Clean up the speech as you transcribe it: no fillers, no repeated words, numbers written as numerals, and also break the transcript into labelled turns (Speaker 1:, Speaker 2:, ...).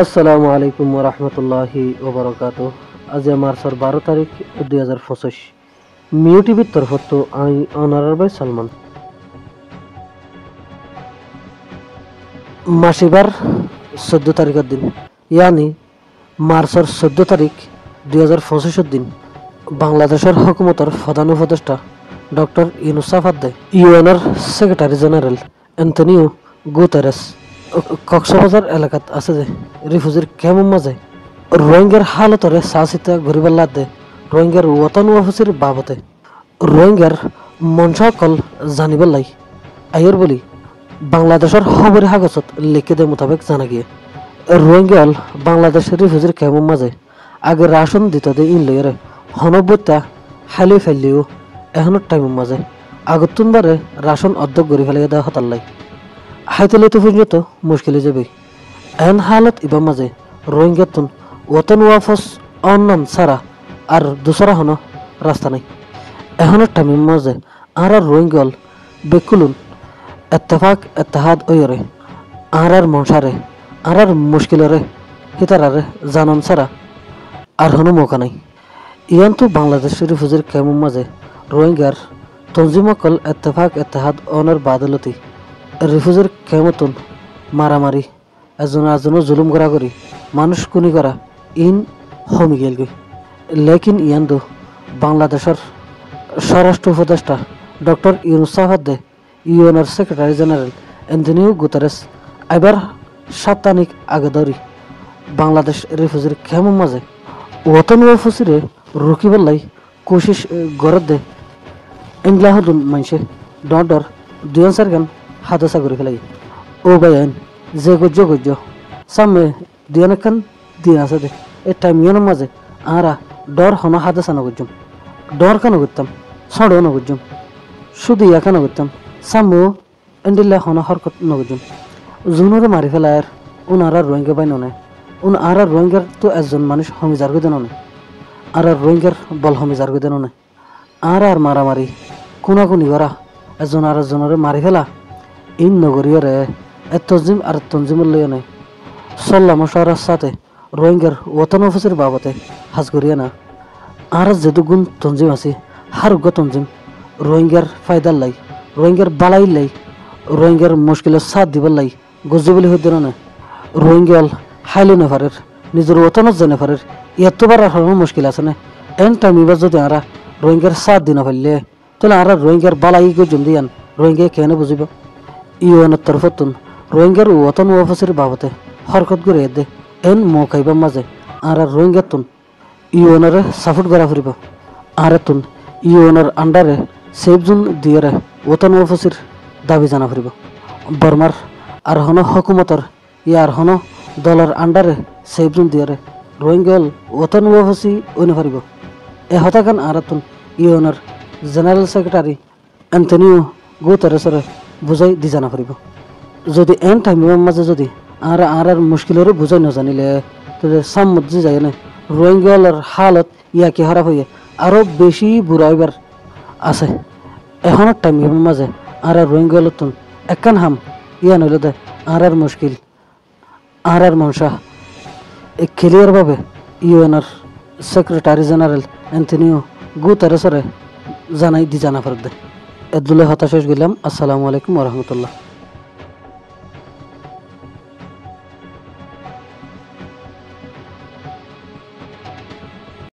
Speaker 1: আসসালামু আলাইকুম ওরহমতুল্লাহি ওবরাকাতুহ। আজি মার্চর 12 তারিখ 2025। মিউ টিভির তরফত আই অনারার বাই সালমান মাসিবার 14 তারিখের দিন, ইয়ানি মার্চর 14 তারিখ 2025 দিন বাংলাদেশের হুকুমতর প্রধান উপদেষ্টা ডক্টর ইউনূস আফাদ্দে ইউএনর secretary general Antonio Guterres Cox's Bazar এলাকাত আছে যে রিফিউজির ক্যাম্পের মাঝে রোহিঙ্গার হালতরে সাহসিতা ঘুরিবার লাদে রোহিঙ্গার ওতন ওয়াফসির বাবতে রোহিঙ্গার মনসাকল জানিবার লাই আইর বলি বাংলাদেশের খবরের কাগজত লিখে দে মোতাবেক জানা গিয়ে রোহিঙ্গাল বাংলাদেশ রিফিউজির ক্যাম্পের মাঝে আগে রাশন দিত দে ইন লইরে হনবত্যা হালি ফেললিও এখনো টাইমের মাঝে আগতুন বারে রাশন অর্ধেক গড়ি ফেলে দেওয়া হতাল্লাই হাইতলে তো পর্যন্ত মুশকিলে যাবে এন হালত ইবা মাঝে রোহিঙ্গাতুন ওতন ওয়াফস অন্যান সারা আর দুসরা হনো রাস্তা নাই এখনো টাইমের মাঝে আর রোহিঙ্গল বেকুলুন এত্তেফাক এত্তেহাদ ওয়রে আর মনসারে আর মুশকিলরে হিতারারে জানন সারা আর হনো মৌকা নাই ইয়ান তো বাংলাদেশ রিফিউজির ক্যাম্পের মাঝে রোহিঙ্গার তঞ্জিমকল এত্তেফাক এত্তেহাদ অনের বাদলতি রিফিউজির ক্যাম্পতন মারামারি এজনের জুলুম করা করি মানুষ কুনি করা ইন হমি গেল গই লেকিন ইয়ান্দু বাংলাদেশের স্বরাষ্ট্র উপদেষ্টা ডক্টর ইউনূস আফাদ্দে ইউএনর সেক্রেটারি জেনারেল অ্যান্টনিও গুতেরেস এবার সাপ্তাহিক আগে ধরি বাংলাদেশ রিফিউজির ক্যাম্পের মাঝে ওতন ওয়াফসিরে রুকিবার লাই কোশিশ গড়ে দে এংলাহদুন মানসে ডর দুই চার হাদসা করে ফেলাই ও বাইন যে গজ্য সামনে দিয়ান দিন আছে দে এই টাইমিয়নের মাঝে আরা ডর হন হাদসা নগজ্জম ডর কেন করতাম সড়ো নগজ্জম শুধু ইয়া কেন করতাম সামু এন্ডিল্লা হন হরকত নগজ্জম জুনুরে মারি ফেলায় উনারা রোহিঙ্গা বাইন নয় আর রোহিঙ্গার তো একজন মানুষ হমিজার গো দেন আর রোহিঙ্গার বল হমিজার গো দেন আর মারামারি কোনাকুনি করা একজন আর একজনের মারি ফেলা ইন নগরীয়রে তঞ্জিম আর তঞ্জিমের লইয়া নেই সল্লা মশারার সাথে রোহিঙ্গার ওতন অফিসের বাবতে হাজ করিয়া না আর যেহেতু গুণ তঞ্জিম আছে হারুগ্য তঞ্জিম রোহিঙ্গার ফায়দার লাই রোহিঙ্গার বালাই লাই রোহিঙ্গার মুশকিলের সাথ দিবার লাই গজ্জে বলি হইতে না রোহিঙ্গাল হাইলে নেফারের নিজের ওতনত যে নেফারের এতবার আর মুশকিল আছে না এন টাইম এবার যদি আরা রোহিঙ্গার সাথ দিন ফেললে তাহলে আর রোহিঙ্গার বালাই গজ্জম দিয়ান রোহিঙ্গা কেন বুঝিব ইউএনের তরফতুন রোহিঙ্গার ওতন ওয়াফসির বাবতে হরকত করে দে এন মৌকাইবার মাঝে আর রোহিঙ্গাতুন ইউএনরে সাপোর্ট করা ফুরিব আর তুন ইউএনের আন্ডারে সেফ জোন দিয়েরে ওতন ওয়াফসির দাবি জানা ফুরিব বর্মার আর হন হকুমতর ইয়ার হন দলের আন্ডারে সেফ জোন দিয়েরে রোহিঙ্গাল ওতন ওয়াফসি অনে ফারিব এ হতাকান আর তুন ইউএনের জেনারেল সেক্রেটারি অ্যান্টনিও গুতেরেসরে বুঝাই দি জানা ফুরিব যদি এন টাইমের মাঝে যদি আর মুশকিলেরও বুঝাই নজানিলে তাহলে সাম্মত যে যায় না রোহিঙ্গালের হালত ইয়াকে খারাপ হইয়া আরও বেশি বুড়া হইবার আছে এখনের টাইমের মাঝে আর রোহিঙ্গালতুন একখান হাম ইয়া নইলে দে আর মুশকিল আর মনসা এই ক্লিয়ার ভাবে ইউএনর সেক্রেটারি জেনারেল অ্যান্টনিও গুতেরেসরে জানাই দি জানা ফেরত দে এদুলে হতাশ গেলাম। আসসালামু আলাইকুম ওরহমতুল্লাহ।